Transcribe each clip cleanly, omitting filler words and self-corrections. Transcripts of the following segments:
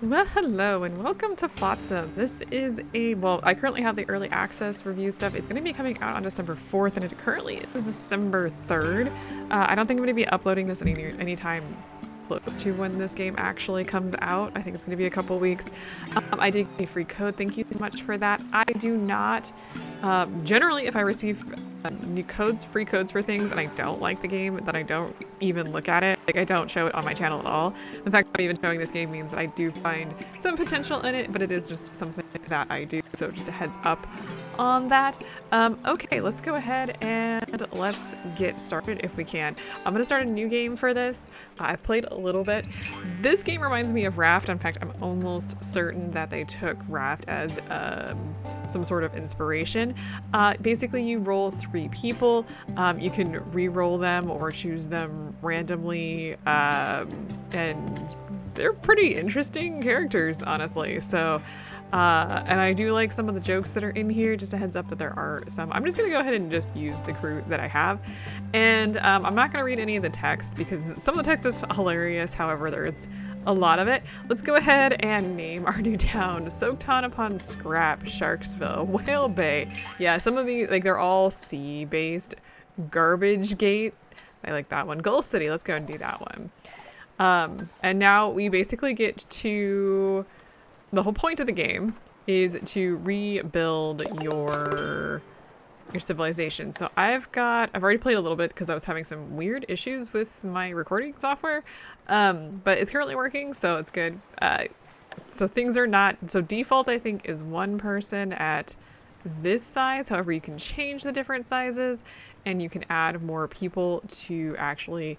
Well, hello and welcome to Flotsam. This is well, I currently have the early access review stuff. It's going to be coming out on December 4th, and it currently is December 3rd. I don't think I'm going to be uploading this anytime close to when this game actually comes out. I think it's going to be a couple weeks. I did get a free code. Thank you so much for that. I do not, generally, if I receive new codes, free codes for things, and I don't like the game, then I don't even look at it. Like, I don't show it on my channel at all. The fact that I'm even showing this game means that I do find some potential in it, but it is just something that I do. So just a heads up on that. Okay, let's go ahead and let's get started if we can. I'm gonna start a new game for this. I've played a little bit. This game reminds me of Raft. In fact, I'm almost certain that they took Raft as some sort of inspiration. Basically, you roll 3 people. You can re-roll them or choose them randomly, and they're pretty interesting characters, honestly. So, and I do like some of the jokes that are in here. Just a heads up that there are some. I'm just gonna go ahead and just use the crew that I have, and I'm not gonna read any of the text because some of the text is hilarious. However, there is a lot of it. Let's go ahead and name our new town. Soakton upon Scrap, Sharksville, Whale Bay. Yeah, some of these, like, they're all sea-based. Garbage Gate. I like that one. Goal City. Let's go and do that one. And now we basically get to... The whole point of the game is to rebuild your civilization. So I've already played a little bit because I was having some weird issues with my recording software, but it's currently working, so it's good. So things are not, so default I think is 1 person at this size. However, you can change the different sizes and you can add more people to actually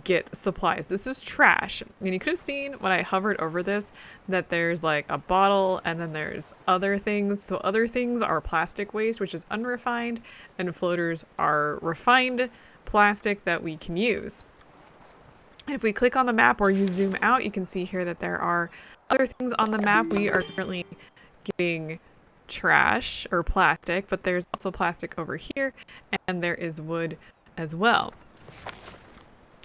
get supplies. This is trash. And you could have seen when I hovered over this that there's like a bottle and then there's other things. So other things are plastic waste, which is unrefined, and floaters are refined plastic that we can use. And if we click on the map or you zoom out, you can see here that there are other things on the map. We are currently getting trash or plastic, but there's also plastic over here, and there is wood as well.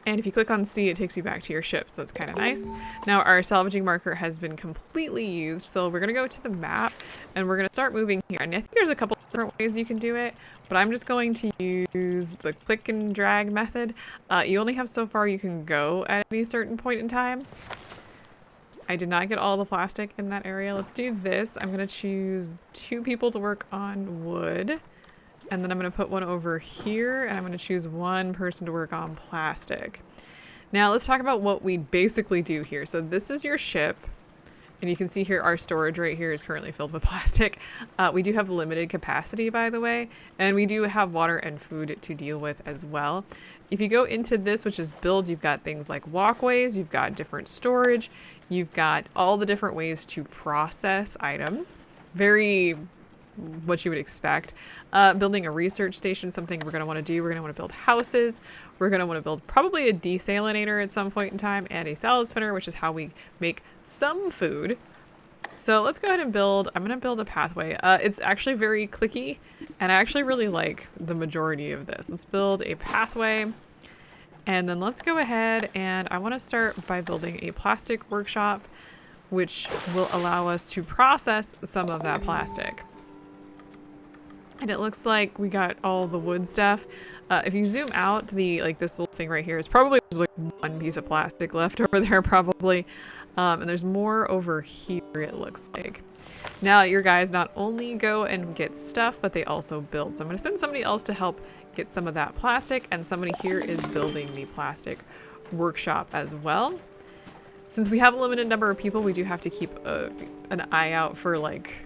And if you click on C, it takes you back to your ship, so it's kind of nice. Now our salvaging marker has been completely used, so we're going to go to the map and we're going to start moving here. And I think there's a couple different ways you can do it, but I'm just going to use the click and drag method. You only have so far you can go at any certain point in time. I did not get all the plastic in that area. Let's do this. I'm going to choose 2 people to work on wood. And then I'm going to put one over here, and I'm going to choose 1 person to work on plastic. Now let's talk about what we basically do here. So this is your ship, and you can see here our storage right here is currently filled with plastic. We do have limited capacity, by the way, and we do have water and food to deal with as well. If you go into this, which is build, you've got things like walkways, you've got different storage, you've got all the different ways to process items. Very what you would expect. Building a research station, something we're going to want to do. We're going to want to build houses. We're going to want to build probably a desalinator at some point in time, and a salad spinner, which is how we make some food. So let's go ahead and build. I'm going to build a pathway. It's actually very clicky, and I actually really like the majority of this. Let's build a pathway, and then let's go ahead and I want to start by building a plastic workshop, which will allow us to process some of that plastic. And it looks like we got all the wood stuff. If you zoom out, this little thing right here is probably just like 1 piece of plastic left over there, probably. And there's more over here, it looks like. Now your guys not only go and get stuff, but they also build. So I'm going to send somebody else to help get some of that plastic, and somebody here is building the plastic workshop as well. Since we have a limited number of people, we do have to keep an eye out for like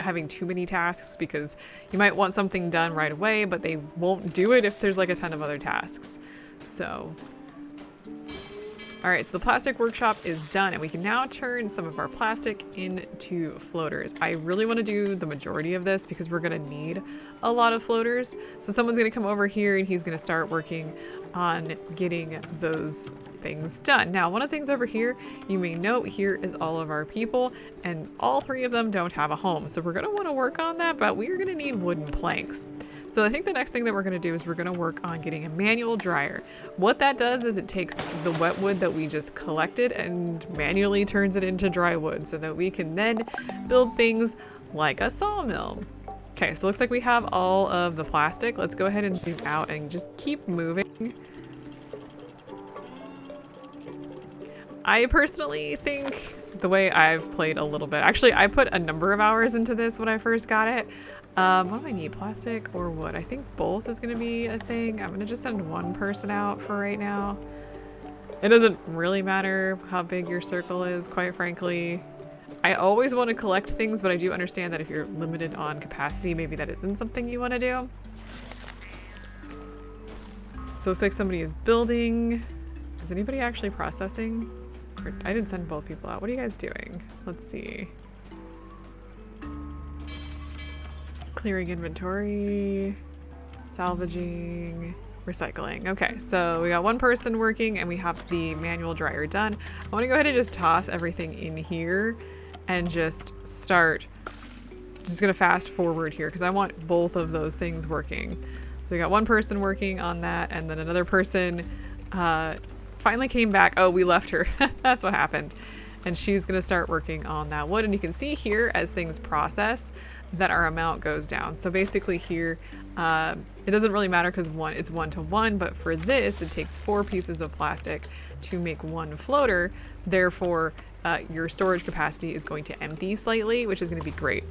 having too many tasks, because you might want something done right away, but they won't do it if there's like a ton of other tasks. So, all right, so the plastic workshop is done, and we can now turn some of our plastic into floaters. I really want to do the majority of this because we're going to need a lot of floaters. So someone's going to come over here and he's going to start working on getting those things done. Now, one of the things over here, you may note here is all of our people, and all 3 of them don't have a home. So we're going to want to work on that, but we are going to need wooden planks. So I think the next thing that we're going to do is we're going to work on getting a manual dryer. What that does is it takes the wet wood that we just collected and manually turns it into dry wood so that we can then build things like a sawmill. Okay, so it looks like we have all of the plastic. Let's go ahead and zoom out and just keep moving. I personally think the way I've played a little bit, actually I put a number of hours into this when I first got it. What do I need, plastic or wood? I think both is gonna be a thing. I'm gonna just send one person out for right now. It doesn't really matter how big your circle is, quite frankly. I always want to collect things, but I do understand that if you're limited on capacity, maybe that isn't something you want to do. So it looks like somebody is building. Is anybody actually processing? I didn't send both people out. What are you guys doing? Let's see. Clearing inventory, salvaging, recycling. Okay, so we got one person working and we have the manual dryer done. I want to go ahead and just toss everything in here and just start. Just gonna fast forward here because I want both of those things working. So we got one person working on that and then another person finally came back. Oh, we left her. That's what happened. And she's gonna start working on that wood. And you can see here as things process that our amount goes down. So basically here, it doesn't really matter because it's 1 to 1, but for this, it takes 4 pieces of plastic to make 1 floater. Therefore, your storage capacity is going to empty slightly, which is gonna be great.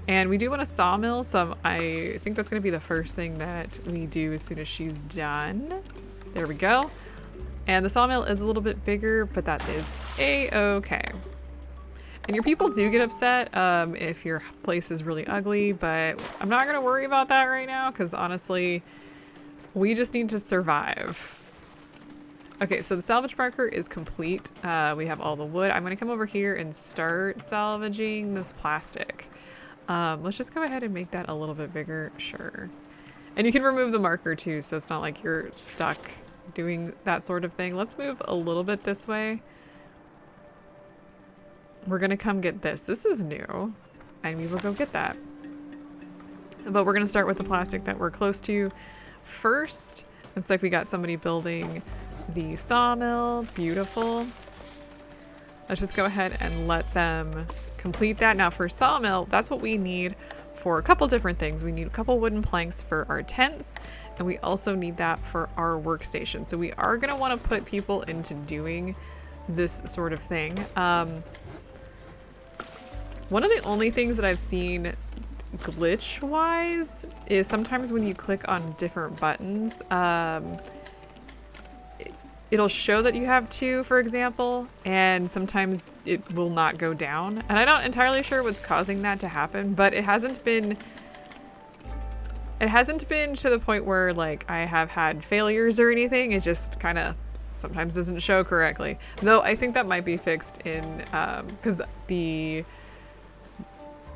And we do want a sawmill, so I think that's gonna be the first thing that we do as soon as she's done. There we go. And the sawmill is a little bit bigger, but that is a-okay. And your people do get upset if your place is really ugly, but I'm not gonna worry about that right now because honestly, we just need to survive. Okay, so the salvage marker is complete. We have all the wood. I'm gonna come over here and start salvaging this plastic. Let's just go ahead and make that a little bit bigger, sure. And you can remove the marker too, so it's not like you're stuck doing that sort of thing. Let's move a little bit this way. We're gonna come get this. This is new, and we will go get that. But we're gonna start with the plastic that we're close to first. Looks like we got somebody building the sawmill. Beautiful. Let's just go ahead and let them complete that. Now for sawmill, that's what we need for a couple different things. We need a couple wooden planks for our tents, and we also need that for our workstation. So we are gonna wanna put people into doing this sort of thing. One of the only things that I've seen glitch-wise is sometimes when you click on different buttons, it'll show that you have 2, for example, and sometimes it will not go down. And I'm not entirely sure what's causing that to happen, but it hasn't been to the point where like I have had failures or anything. It just kind of sometimes doesn't show correctly. Though I think that might be fixed in because the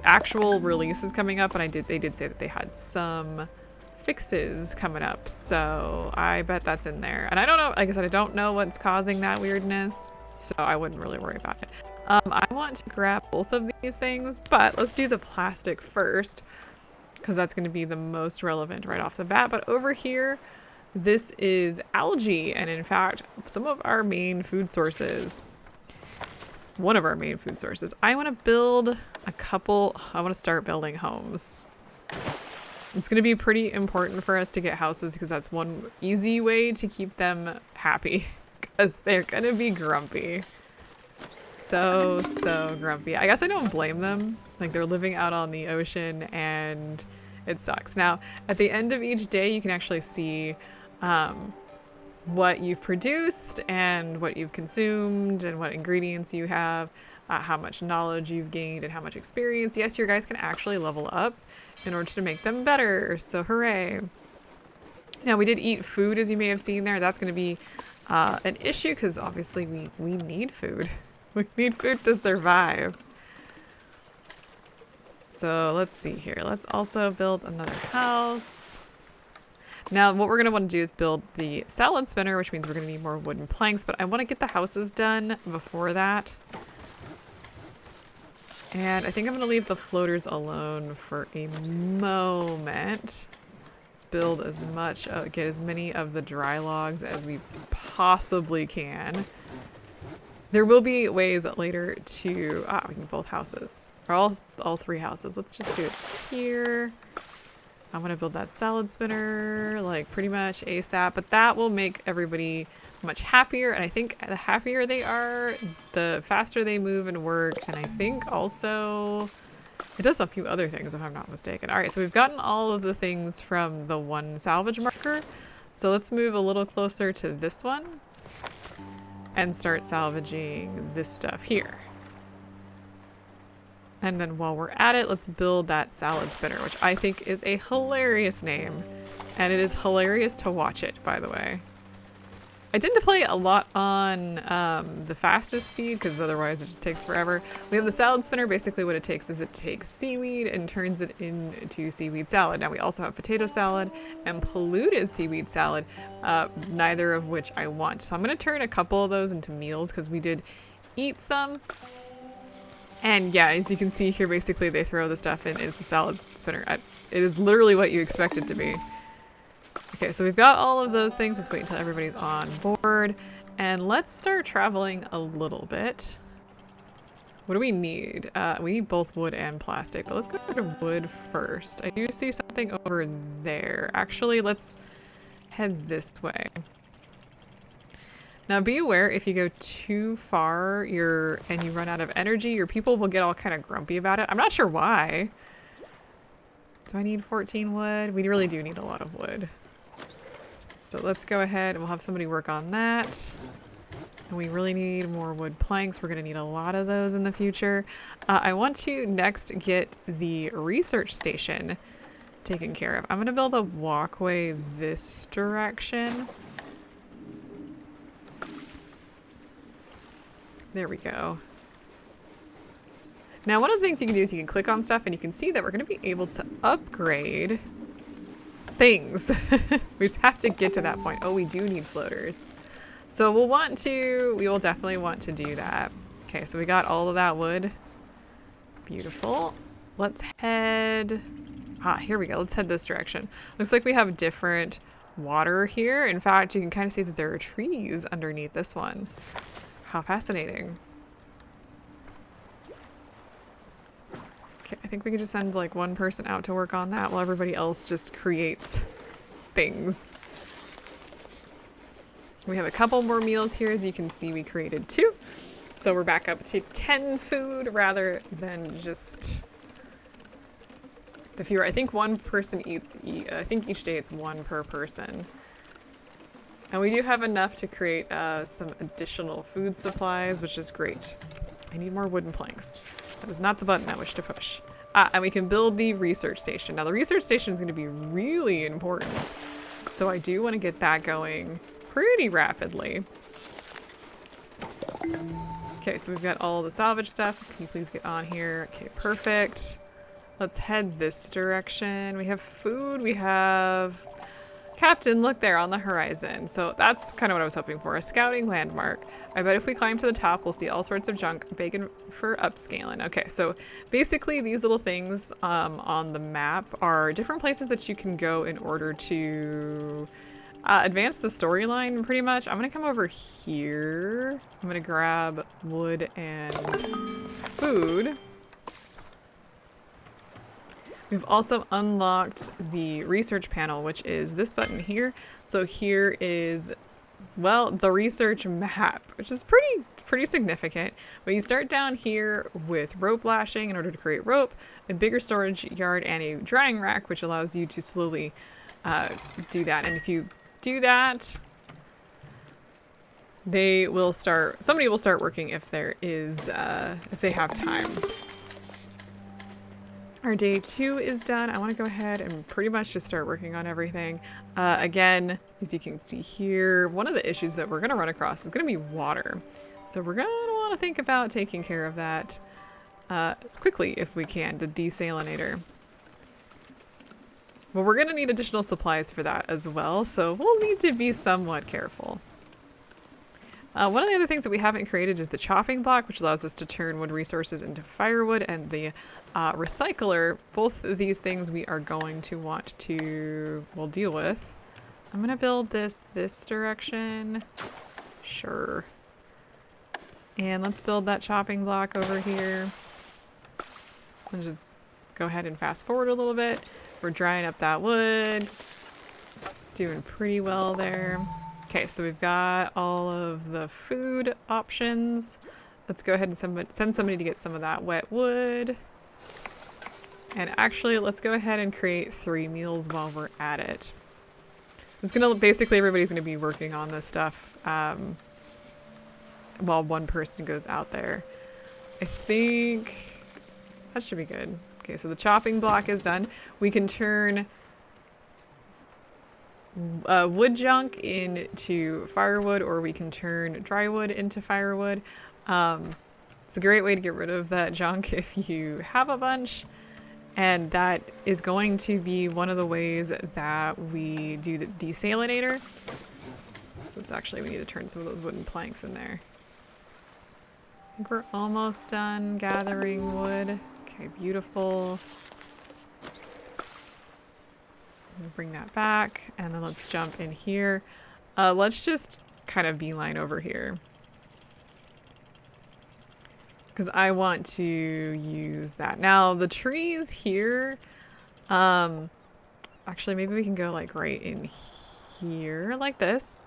actual release is coming up, and they did say that they had some fixes coming up, so I bet that's in there. And I don't know, like I said, I don't know what's causing that weirdness, so I wouldn't really worry about it. I want to grab both of these things, but let's do the plastic first because that's going to be the most relevant right off the bat. But over here, this is algae, and in fact, some of our main food sources. One of our main food sources. I want to build I want to start building homes. It's going to be pretty important for us to get houses because that's one easy way to keep them happy because they're going to be grumpy. So grumpy. I guess I don't blame them. Like, they're living out on the ocean and it sucks. Now, at the end of each day, you can actually see what you've produced and what you've consumed and what ingredients you have, how much knowledge you've gained and how much experience. Yes, your guys can actually level up in order to make them better, so hooray. Now we did eat food, as you may have seen there. That's going to be an issue because obviously we need food. We need food to survive. So let's see here. Let's also build another house. Now, what we're going to want to do is build the salad spinner, which means we're going to need more wooden planks, but I want to get the houses done before that. And I think I'm going to leave the floaters alone for a moment. Let's build as much, get as many of the dry logs as we possibly can. There will be ways later to, we can both houses, or all three houses. Let's just do it here. I want to build that salad spinner, like pretty much ASAP, but that will make everybody much happier. And I think the happier they are, the faster they move and work. And I think also it does a few other things if I'm not mistaken. All right, so we've gotten all of the things from the one salvage marker. So let's move a little closer to this one and start salvaging this stuff here. And then while we're at it, let's build that salad spinner, which I think is a hilarious name. And it is hilarious to watch it, by the way. I tend to play a lot on the fastest speed because otherwise it just takes forever. We have the salad spinner. Basically what it takes is it takes seaweed and turns it into seaweed salad. Now we also have potato salad and polluted seaweed salad, neither of which I want. So I'm going to turn a couple of those into meals because we did eat some. And yeah, as you can see here, basically they throw the stuff in. It's a salad spinner. It is literally what you expect it to be. Okay, so we've got all of those things. Let's wait until everybody's on board. And let's start traveling a little bit. What do we need? We need both wood and plastic, but let's go to wood first. I do see something over there. Actually, let's head this way. Now be aware, if you go too far and you run out of energy, your people will get all kind of grumpy about it. I'm not sure why. Do I need 14 wood? We really do need a lot of wood. So let's go ahead and we'll have somebody work on that. And we really need more wood planks. We're going to need a lot of those in the future. I want to next get the research station taken care of. I'm going to build a walkway this direction. There we go. Now, one of the things you can do is you can click on stuff and you can see that we're going to be able to upgrade things. We just have to get to that point. Oh, we do need floaters. So we will definitely want to do that. Okay, so we got all of that wood. Beautiful. Let's head, here we go. Let's head this direction. Looks like we have different water here. In fact, you can kind of see that there are trees underneath this one. How fascinating. Okay, I think we could just send like one person out to work on that while everybody else just creates things. We have a couple more meals here. As you can see, we created 2. So we're back up to 10 food rather than just the fewer. I think one person eats, I think each day it's 1 per person. And we do have enough to create some additional food supplies, which is great. I need more wooden planks. That is not the button I wish to push. And we can build the research station. Now the research station is going to be really important. So I do want to get that going pretty rapidly. Okay, so we've got all the salvage stuff. Can you please get on here? Okay, perfect. Let's head this direction. We have food. We have... Captain, look there on the horizon. So that's kind of what I was hoping for, a scouting landmark. I bet if we climb to the top, we'll see all sorts of junk, bacon for upscaling. Okay, so basically these little things on the map are different places that you can go in order to advance the storyline pretty much. I'm gonna come over here. I'm gonna grab wood and food. We've also unlocked the research panel, which is this button here. So here is, well, the research map, which is pretty significant. But you start down here with rope lashing in order to create rope, a bigger storage yard, and a drying rack, which allows you to slowly do that. And if you do that, somebody will start working if there is, if they have time. Our day 2 is done. I want to go ahead and pretty much just start working on everything. Again, as you can see here, one of the issues that we're going to run across is going to be water. So we're going to want to think about taking care of that quickly if we can, the desalinator. But we're going to need additional supplies for that as well, so we'll need to be somewhat careful. One of the other things that we haven't created is the chopping block, which allows us to turn wood resources into firewood, and the recycler. Both of these things we are going to want to, well, deal with. I'm going to build this direction. Sure. And let's build that chopping block over here. And just go ahead and fast forward a little bit. We're drying up that wood. Doing pretty well there. Okay, so we've got all of the food options. Let's go ahead and send somebody to get some of that wet wood. And actually, let's go ahead and create 3 meals while we're at it. It's gonna, basically everybody's gonna be working on this stuff while one person goes out there. I think that should be good. Okay, so the chopping block is done. We can turn wood junk into firewood, or we can turn dry wood into firewood. It's a great way to get rid of that junk if you have a bunch. And that is going to be one of the ways that we do the desalinator. So it's actually, we need to turn some of those wooden planks in there. I think we're almost done gathering wood. Okay, beautiful. Bring that back, and then let's jump in here. Let's just kind of beeline over here, because I want to use that. Now the trees here, actually maybe we can go like right in here like this.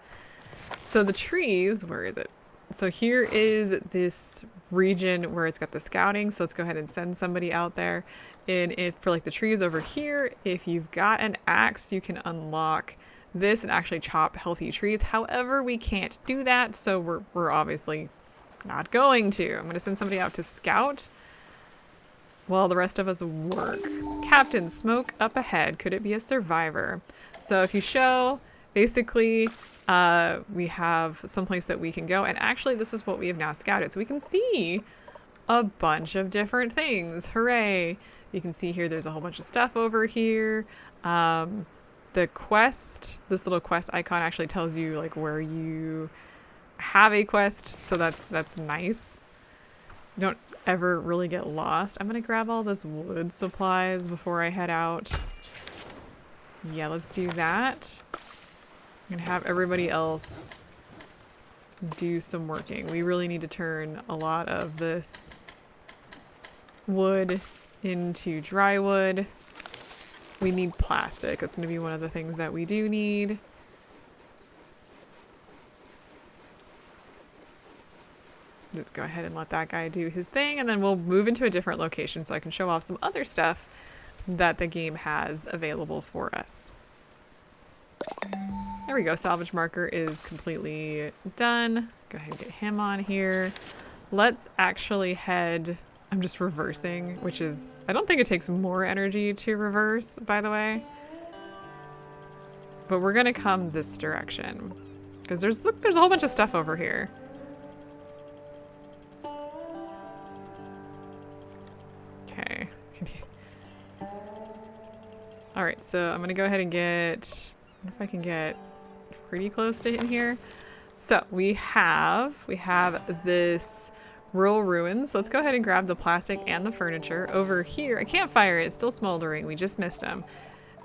So the trees, where is it? So here is this region where it's got the scouting. So let's go ahead and send somebody out there. And if for like the trees over here, if you've got an axe, you can unlock this and actually chop healthy trees. However, we can't do that, so we're obviously not going to. I'm gonna send somebody out to scout while the rest of us work. Captain, smoke up ahead. Could it be a survivor? So if you show, basically, we have someplace that we can go, and actually this is what we have now scouted. So we can see a bunch of different things. Hooray! You can see here there's a whole bunch of stuff over here. The quest, this little quest icon actually tells you like where you have a quest, so that's nice. You don't ever really get lost. I'm gonna grab all this wood supplies before I head out. Yeah, let's do that. I'm gonna have everybody else do some working. We really need to turn a lot of this wood into dry wood. We need plastic. That's going to be one of the things that we do need. Just go ahead and let that guy do his thing, and then we'll move into a different location so I can show off some other stuff that the game has available for us. There we go. Salvage marker is completely done. Go ahead and get him on here. Let's actually head... I'm just reversing, which is... I don't think it takes more energy to reverse, by the way. But we're gonna come this direction. Because there's a whole bunch of stuff over here. Okay. Alright, so I'm gonna go ahead and get... I wonder if I can get pretty close to in here. So we have this rural ruins. So let's go ahead and grab the plastic and the furniture. Over here, a campfire is still smoldering. We just missed them.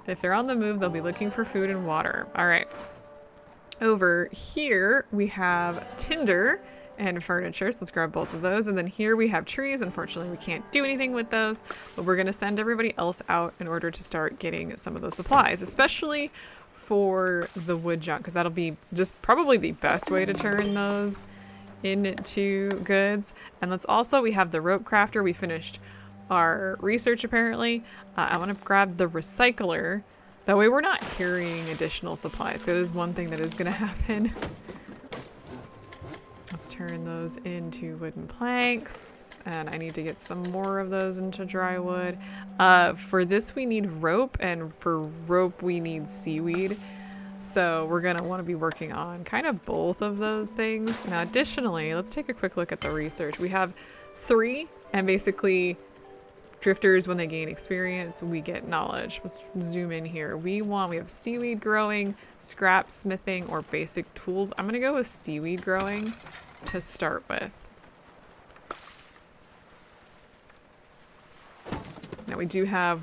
If they're on the move, they'll be looking for food and water. All right. Over here, we have tinder and furniture. So let's grab both of those. And then here we have trees. Unfortunately, we can't do anything with those, but we're going to send everybody else out in order to start getting some of those supplies, especially for the wood junk, because that'll be just probably the best way to turn those into goods. And let's also, we have the rope crafter. We finished our research apparently. I want to grab the recycler. That way we're not carrying additional supplies. That is one thing that is going to happen. Let's turn those into wooden planks. And I need to get some more of those into dry wood. For this we need rope, and for rope we need seaweed. So we're going to want to be working on kind of both of those things. Now, additionally, let's take a quick look at the research. We have 3, and basically Drifters, when they gain experience, we get knowledge. Let's zoom in here. We have seaweed growing, scrap smithing, or basic tools. I'm gonna go with seaweed growing to start with. Now we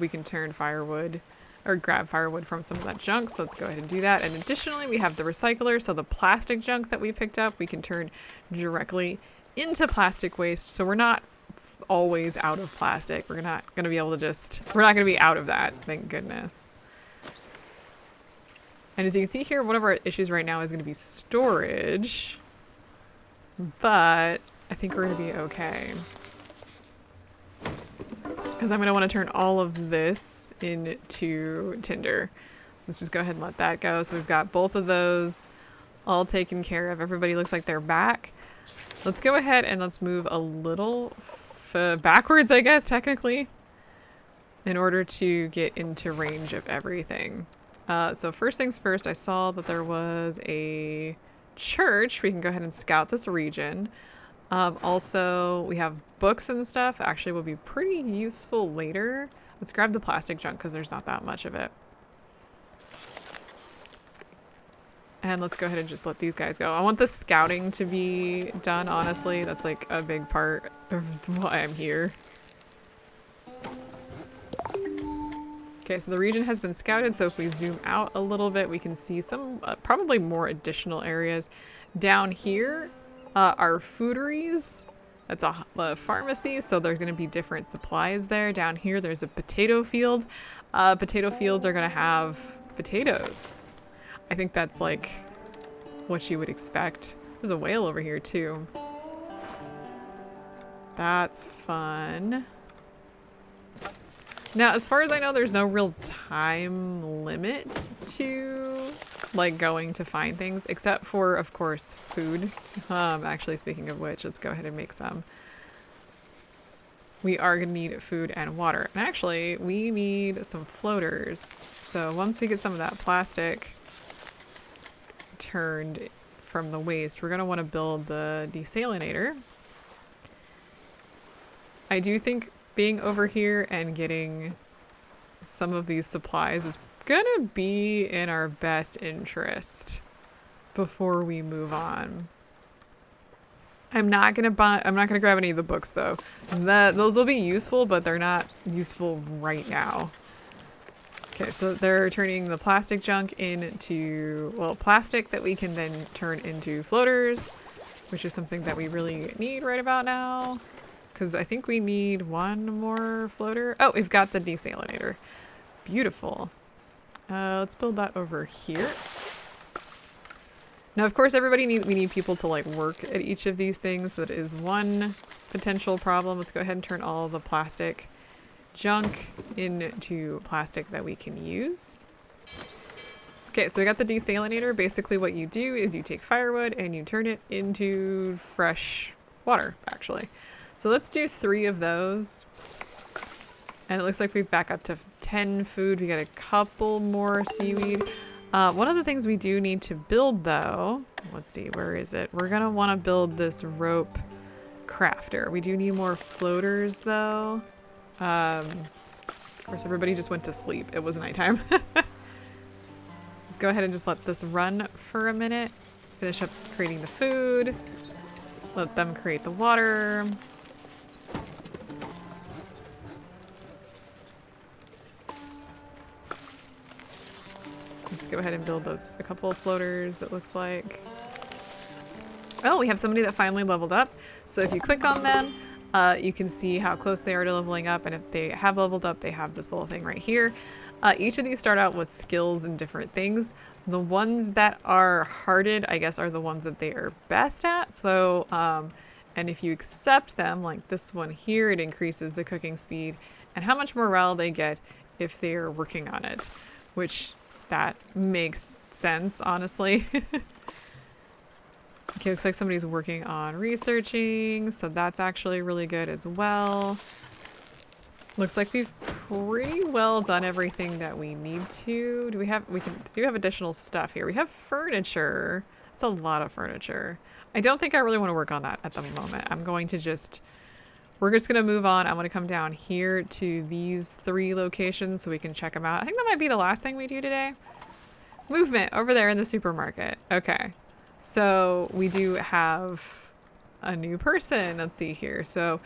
can turn firewood or grab firewood from some of that junk, so let's go ahead and do that. And additionally, we have the recycler, so the plastic junk that we picked up, we can turn directly into plastic waste, so we're not always out of plastic. We're not going to be out of that, thank goodness. And as you can see here, one of our issues right now is going to be storage, but I think we're going to be okay. Because I'm going to want to turn all of this into tinder. So let's just go ahead and let that go. So we've got both of those all taken care of. Everybody looks like they're back. Let's go ahead and let's move a little backwards, I guess, technically, in order to get into range of everything. So first things first, I saw that there was a church. We can go ahead and scout this region. Also, we have books and stuff. Actually, will be pretty useful later. Let's grab the plastic junk because there's not that much of it. And let's go ahead and just let these guys go. I want the scouting to be done, honestly. That's like a big part of why I'm here. Okay, so the region has been scouted, so if we zoom out a little bit, we can see some, probably more additional areas. Down here are fooderies. That's a pharmacy, so there's going to be different supplies there. Down here, there's a potato field. Potato fields are going to have potatoes. I think that's like what you would expect. There's a whale over here too. That's fun. Now, as far as I know, there's no real time limit to like going to find things, except for, of course, food. Actually, speaking of which, let's go ahead and make some. We are gonna need food and water. And actually, we need some floaters. So once we get some of that plastic turned from the waste, we're going to want to build the desalinator. I do think being over here and getting some of these supplies is going to be in our best interest before we move on. I'm not going to grab any of the books though. Those will be useful, but they're not useful right now. Okay, so they're turning the plastic junk into, well, plastic that we can then turn into floaters, which is something that we really need right about now. Because I think we need one more floater. Oh, we've got the desalinator. Beautiful. Let's build that over here. Now, of course, we need people to like work at each of these things. So that is one potential problem. Let's go ahead and turn all the plastic junk into plastic that we can use. Okay, so we got the desalinator. Basically what you do is you take firewood and you turn it into fresh water, actually. So let's do 3 of those. And it looks like we're back up to 10 food. We got a couple more seaweed. One of the things we do need to build though, let's see, where is it? We're gonna wanna build this rope crafter. We do need more floaters though. Of course, everybody just went to sleep. It was nighttime. Let's go ahead and just let this run for a minute. Finish up creating the food. Let them create the water. Let's go ahead and build those, a couple of floaters, it looks like. Oh, we have somebody that finally leveled up. So if you click on them, you can see how close they are to leveling up, and if they have leveled up, they have this little thing right here. Each of these start out with skills and different things. The ones that are hearted, I guess, are the ones that they are best at. So, and if you accept them, like this one here, it increases the cooking speed and how much morale they get if they are working on it, which that makes sense, honestly. Okay, looks like somebody's working on researching, so that's actually really good as well. Looks like we've pretty well done everything that we need to. Do we have additional stuff here? We have furniture. That's a lot of furniture. I don't think I really want to work on that at the moment. I'm going to just We're just gonna move on. I'm gonna come down here to these 3 locations so we can check them out. I think that might be the last thing we do today. Movement over there in the supermarket. Okay. So we do have a new person. Let's see here. So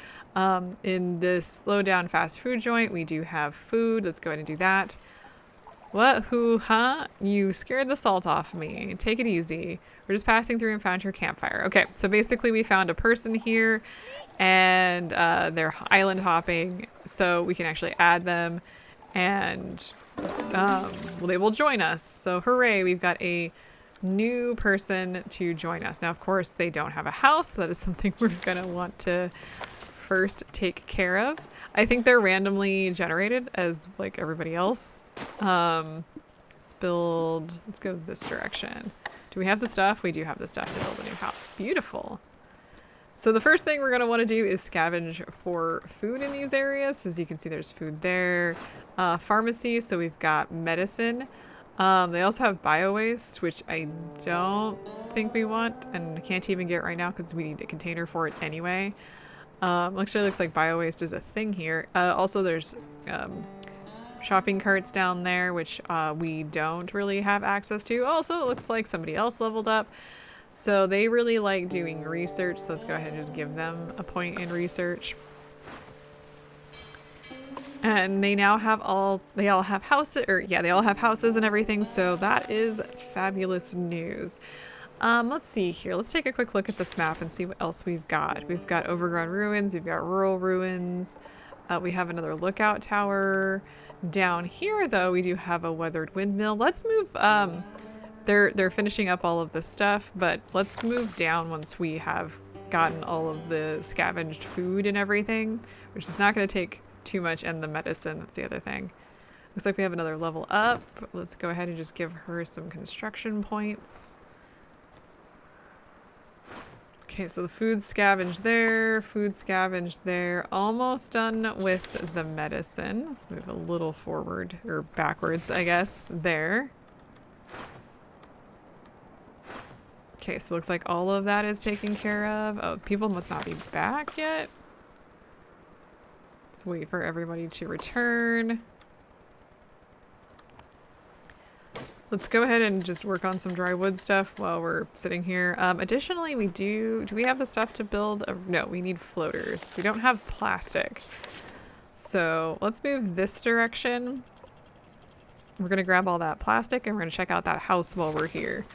in this slow down fast food joint, we do have food. Let's go ahead and do that. What? Who? Huh? You scared the salt off me. Take it easy. We're just passing through and found your campfire. Okay, so basically we found a person here and they're island hopping, so we can actually add them and well, they will join us. So hooray, we've got a new person to join us. Now, of course, they don't have a house, so that is something we're gonna want to first take care of. I think they're randomly generated as like everybody else. Let's go this direction. Do we have the stuff? We do have the stuff to build a new house. Beautiful. So the first thing we're gonna wanna do is scavenge for food in these areas. As you can see, there's food there. Pharmacy, so we've got medicine. They also have bio-waste, which I don't think we want and can't even get right now because we need a container for it anyway. Actually looks like bio-waste is a thing here. Also there's shopping carts down there, which we don't really have access to. Also, it looks like somebody else leveled up. So they really like doing research, so let's go ahead and just give them a point in research. And they now have they all have houses and everything, so that is fabulous news. Let's see here. Let's take a quick look at this map and see what else we've got. We've got overgrown ruins, we've got rural ruins, we have another lookout tower. Down here, though, we do have a weathered windmill. Let's move, they're finishing up all of this stuff, but let's move down once we have gotten all of the scavenged food and everything, which is not going to take too much, and the medicine, that's the other thing. Looks like we have another level up. Let's go ahead and just give her some construction points. Okay, so the food scavenged there, almost done with the medicine. Let's move a little forward, or backwards, I guess, there. Okay, so looks like all of that is taken care of. Oh, people must not be back yet. Let's wait for everybody to return. Let's go ahead and just work on some dry wood stuff while we're sitting here. Additionally, do we have the stuff to build? No, we need floaters. We don't have plastic. So let's move this direction. We're gonna grab all that plastic and we're gonna check out that house while we're here.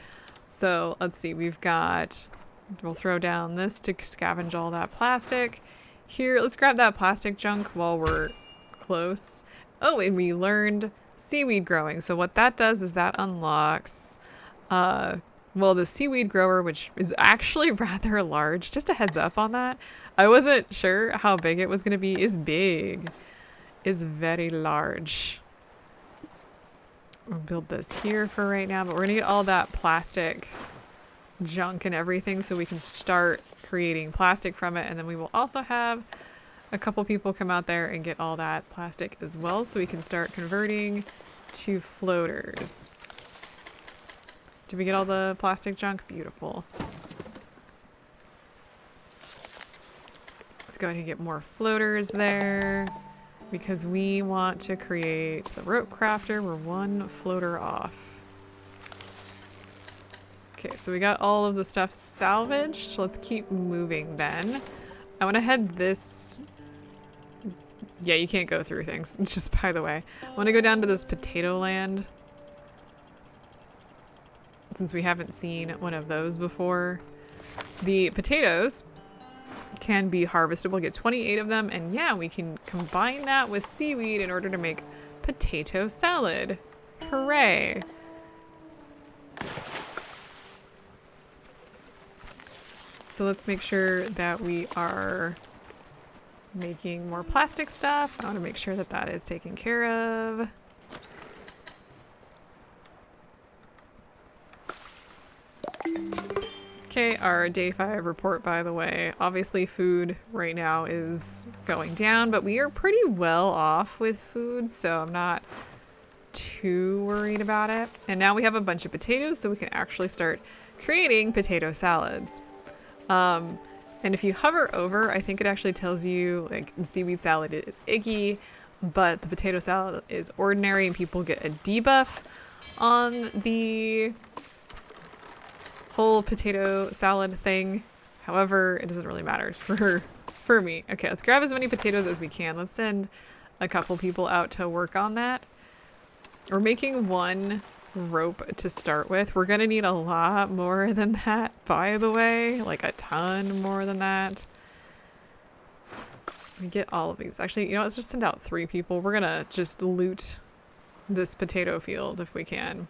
So let's see, we'll throw down this to scavenge all that plastic. Here, let's grab that plastic junk while we're close. Oh, and we learned seaweed growing. So what that does is that unlocks, well, the seaweed grower, which is actually rather large. Just a heads up on that. I wasn't sure how big it was going to be. Is big. Is very large. We'll build this here for right now, but we're going to get all that plastic junk and everything so we can start creating plastic from it, and then we will also have a couple people come out there and get all that plastic as well so we can start converting to floaters. Did we get all the plastic junk? Beautiful. Let's go ahead and get more floaters there because we want to create the rope crafter. We're one floater off. Okay, so we got all of the stuff salvaged. Let's keep moving then. I want to head this... Yeah, you can't go through things, just by the way. I want to go down to this potato land, since we haven't seen one of those before. The potatoes can be harvested. We'll get 28 of them, and yeah, we can combine that with seaweed in order to make potato salad. Hooray! So let's make sure that we are making more plastic stuff. I want to make sure that that is taken care of. Okay, our day 5 report, by the way. Obviously food right now is going down, but we are pretty well off with food, so I'm not too worried about it. And now we have a bunch of potatoes, so we can actually start creating potato salads. And if you hover over, I think it actually tells you, like, the seaweed salad is icky, but the potato salad is ordinary, and people get a debuff on the whole potato salad thing. However, it doesn't really matter for me. Okay, let's grab as many potatoes as we can. Let's send a couple people out to work on that. We're making one rope to start with. We're gonna need a lot more than that, by the way. Like a ton more than that. We get all of these. Actually, you know, let's just send out 3 people. We're gonna just loot this potato field if we can.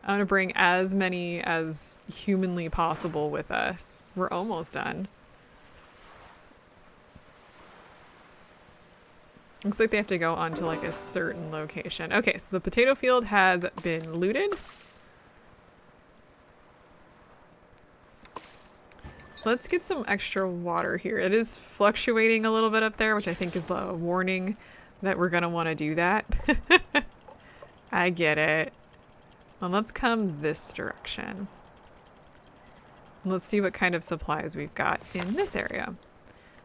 I'm gonna bring as many as humanly possible with us. We're almost done. Looks like they have to go onto like a certain location. Okay, so the potato field has been looted. Let's get some extra water here. It is fluctuating a little bit up there, which I think is a warning that we're gonna want to do that. I get it. Well, let's come this direction. Let's see what kind of supplies we've got in this area.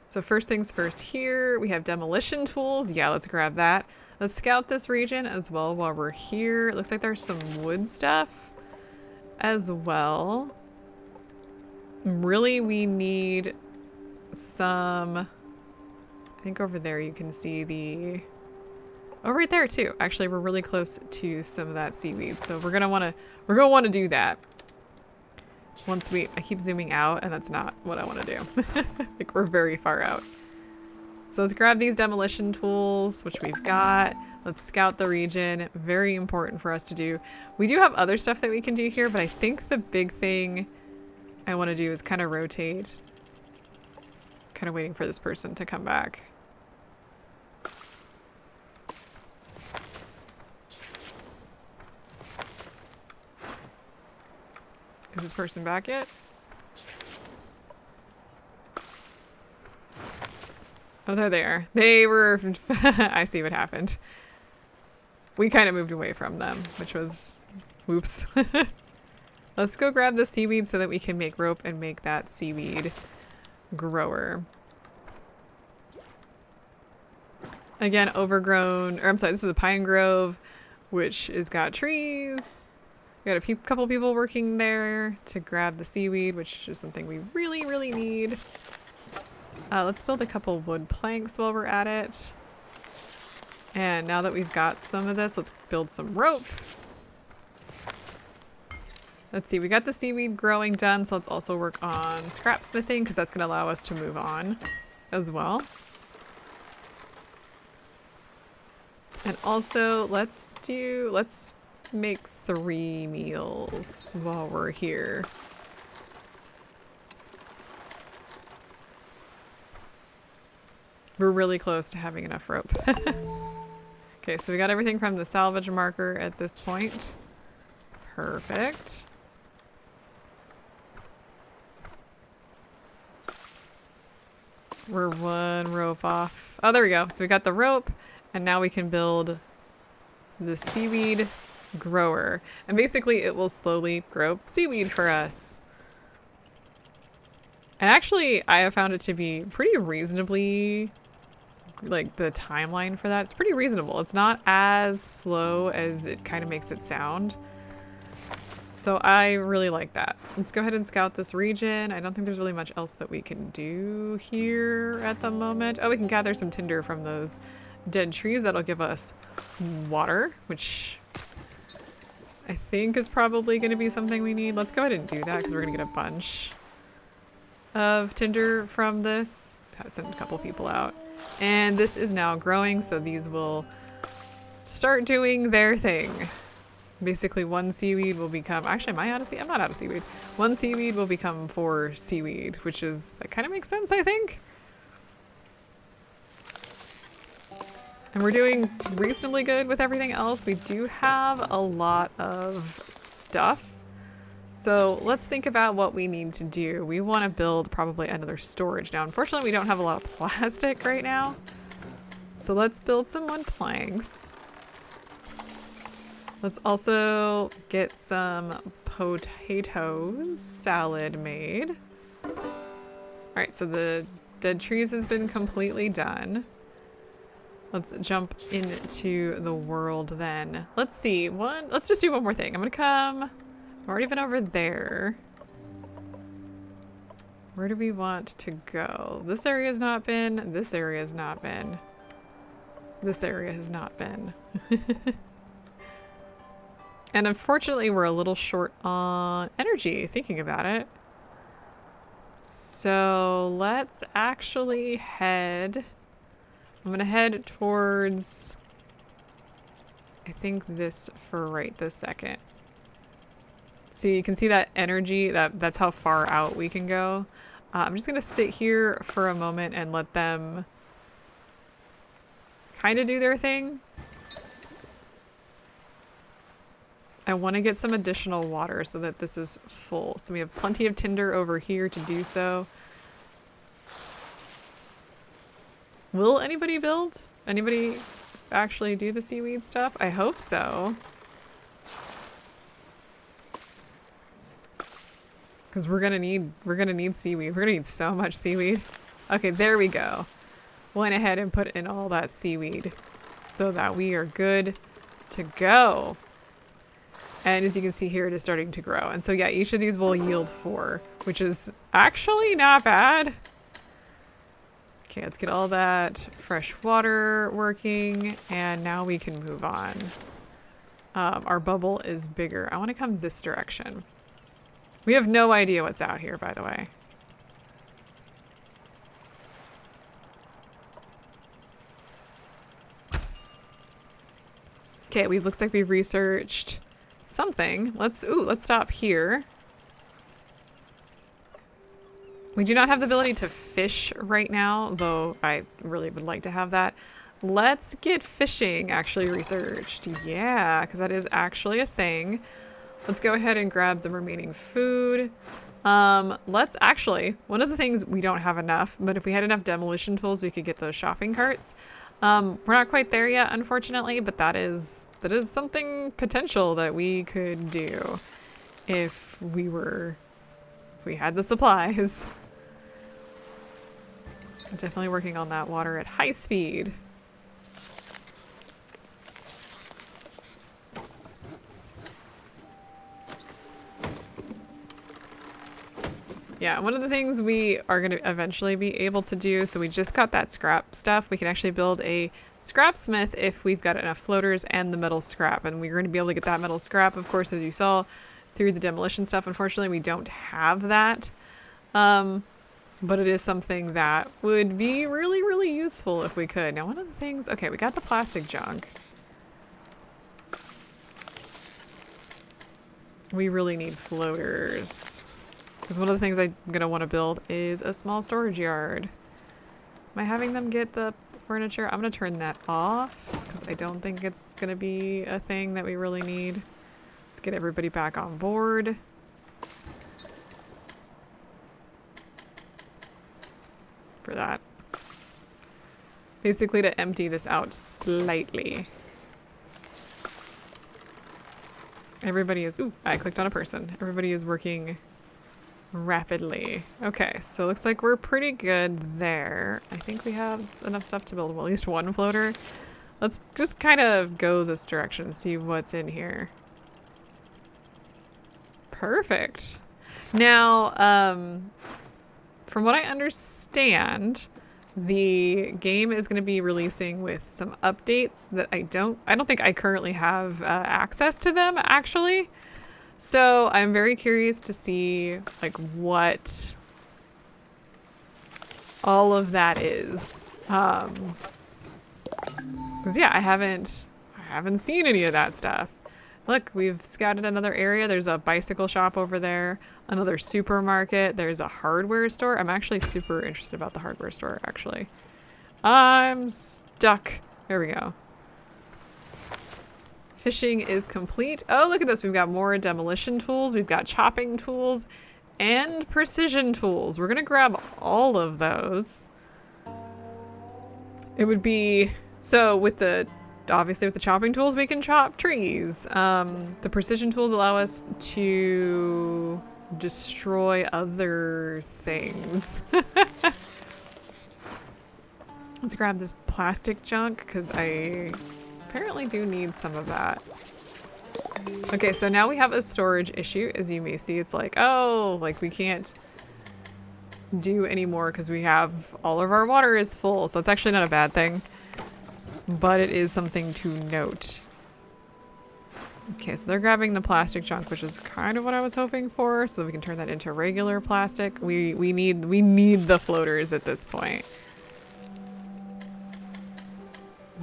So first things first here, we have demolition tools. Yeah, let's grab that. Let's scout this region as well while we're here. It looks like there's some wood stuff as well. Really, we need some... I think over there you can see the... Oh, right there too. Actually, we're really close to some of that seaweed, so we're gonna want to do that. Once I keep zooming out, and that's not what I want to do. Like, we're very far out. So let's grab these demolition tools, which we've got. Let's scout the region. Very important for us to do. We do have other stuff that we can do here, but I think the big thing I want to do is kind of rotate. Kind of waiting for this person to come back. Is this person back yet? Oh, there they are. They were... I see what happened. We kind of moved away from them, which was... Whoops. Let's go grab the seaweed so that we can make rope and make that seaweed grower. Again, overgrown... Or I'm sorry, this is a pine grove, which has got trees. We got a couple people working there to grab the seaweed, which is something we really, really need. Let's build a couple wood planks while we're at it. And now that we've got some of this, let's build some rope. Let's see, we got the seaweed growing done, so let's also work on scrap smithing, because that's going to allow us to move on as well. And also, let's make 3 meals while we're here. We're really close to having enough rope. Okay, so we got everything from the salvage marker at this point. Perfect. We're 1 rope off. Oh, there we go. So we got the rope, and now we can build the seaweed grower. And basically it will slowly grow seaweed for us. And actually, I have found it to be pretty reasonably, like, the timeline for that. It's pretty reasonable. It's not as slow as it kind of makes it sound. So I really like that. Let's go ahead and scout this region. I don't think there's really much else that we can do here at the moment. Oh, we can gather some tinder from those dead trees. That'll give us water, which I think is probably going to be something we need. Let's go ahead and do that because we're going to get a bunch of tinder from this. Let's send a couple people out. And this is now growing, so these will start doing their thing. Basically, 1 seaweed will become... Actually, am I out of seaweed? I'm not out of seaweed. 1 seaweed will become 4 seaweed, which is... That kind of makes sense, I think. And we're doing reasonably good with everything else. We do have a lot of stuff. So let's think about what we need to do. We want to build probably another storage. Now, unfortunately, we don't have a lot of plastic right now. So let's build some wood planks. Let's also get some potatoes salad made. Alright, so the dead trees has been completely done. Let's jump into the world then. Let's see, let's just do one more thing. I'm gonna come, I've already been over there. Where do we want to go? This area has not been, this area has not been. This area has not been. And unfortunately, we're a little short on energy, thinking about it. So let's actually head... I'm gonna head towards... I think this for right this second. See, you can see that energy, that's how far out we can go. I'm just gonna sit here for a moment and let them kind of do their thing. I want to get some additional water so that this is full. So we have plenty of tinder over here to do so. Will anybody build? Anybody actually do the seaweed stuff? I hope so. Because we're gonna need seaweed. We're gonna need so much seaweed. Okay, there we go. Went ahead and put in all that seaweed so that we are good to go. And as you can see here, it is starting to grow. And so yeah, each of these will yield 4, which is actually not bad. Okay, let's get all that fresh water working, and now we can move on. Our bubble is bigger. I want to come this direction. We have no idea what's out here, by the way. Okay, looks like we've researched something. Let's stop here. We do not have the ability to fish right now, though I really would like to have that. Let's get fishing actually researched. Yeah, because that is actually a thing. Let's go ahead and grab the remaining food. Let's actually, one of the things, we don't have enough, but if we had enough demolition tools, we could get those shopping carts. We're not quite there yet, unfortunately, but that is something potential that we could do if we had the supplies. Definitely working on that water at high speed. Yeah, one of the things we are going to eventually be able to do, so we just got that scrap stuff, we can actually build a scrap smith if we've got enough floaters and the metal scrap, and we're going to be able to get that metal scrap, of course, as you saw, through the demolition stuff. Unfortunately, we don't have that, but it is something that would be really, really useful if we could. Now, one of the things, okay, we got the plastic junk. We really need floaters. Because one of the things I'm going to want to build is a small storage yard. Am I having them get the furniture? I'm going to turn that off because I don't think it's going to be a thing that we really need. Let's get everybody back on board. For that. Basically to empty this out slightly. Everybody is... Ooh, I clicked on a person. Everybody is working rapidly. Okay, so looks like we're pretty good there. I think we have enough stuff to build at least one floater. Let's just kind of go this direction and see what's in here. Perfect. Now, from what I understand, the game is going to be releasing with some updates that I don't think I currently have access to them, actually. So I'm very curious to see like what all of that is. 'Cause yeah, I haven't seen any of that stuff. Look, we've scouted another area. There's a bicycle shop over there, another supermarket. There's a hardware store. I'm actually super interested about the hardware store, actually. I'm stuck. There we go. Fishing is complete. Oh, look at this. We've got more demolition tools. We've got chopping tools and precision tools. We're going to grab all of those. It would be... So obviously with the chopping tools, we can chop trees. The precision tools allow us to destroy other things. Let's grab this plastic junk because I apparently do need some of that. Okay, so now we have a storage issue. As you may see, it's like, oh, like we can't do anymore because we have all of our water is full. So it's actually not a bad thing, but it is something to note. Okay, so they're grabbing the plastic junk, which is kind of what I was hoping for, so that we can turn that into regular plastic. We need the floaters at this point.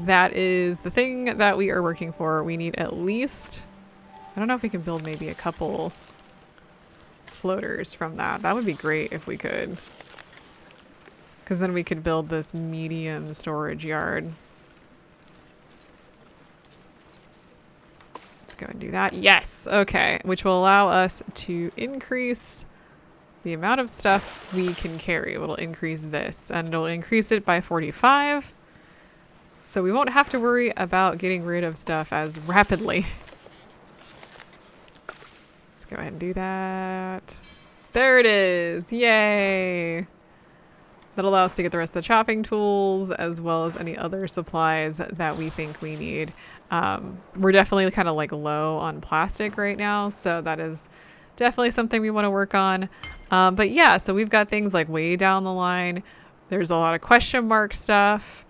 That is the thing that we are working for. We need at least, I don't know if we can build maybe a couple floaters from that. That would be great if we could. Because then we could build this medium storage yard. Let's go and do that. Yes! Okay. Which will allow us to increase the amount of stuff we can carry. It'll increase this. And it'll increase it by 45. So we won't have to worry about getting rid of stuff as rapidly. Let's go ahead and do that. There it is! Yay! That'll allow us to get the rest of the chopping tools as well as any other supplies that we think we need. We're definitely kind of like low on plastic right now, so that is definitely something we want to work on. But yeah, so we've got things like way down the line. There's a lot of question mark stuff.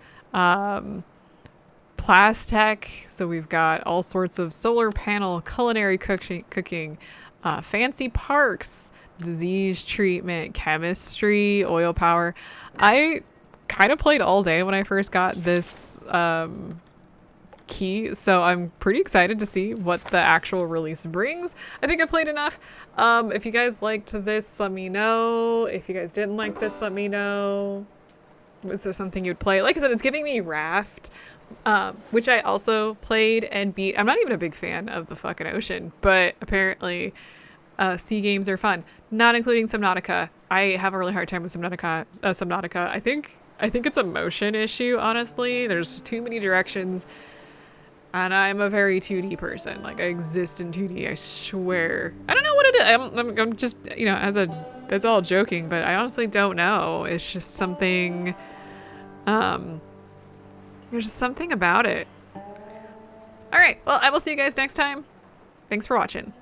Plastech, so we've got all sorts of solar panel, culinary cooking, fancy parks, disease treatment, chemistry, oil power. I kind of played all day when I first got this key, so I'm pretty excited to see what the actual release brings. I think I played enough. If you guys liked this, let me know. If you guys didn't like this, let me know. Was this something you'd play? Like I said, it's giving me Raft, which I also played and beat. I'm not even a big fan of the fucking ocean, but apparently sea games are fun, not including Subnautica. I have a really hard time with Subnautica. I think it's a motion issue, honestly. There's too many directions, and I'm a very 2D person. Like, I exist in 2D, I swear. I don't know what it is. I'm just, you know, that's all joking, but I honestly don't know. It's just something, there's just something about it. All right, well, I will see you guys next time. Thanks for watching.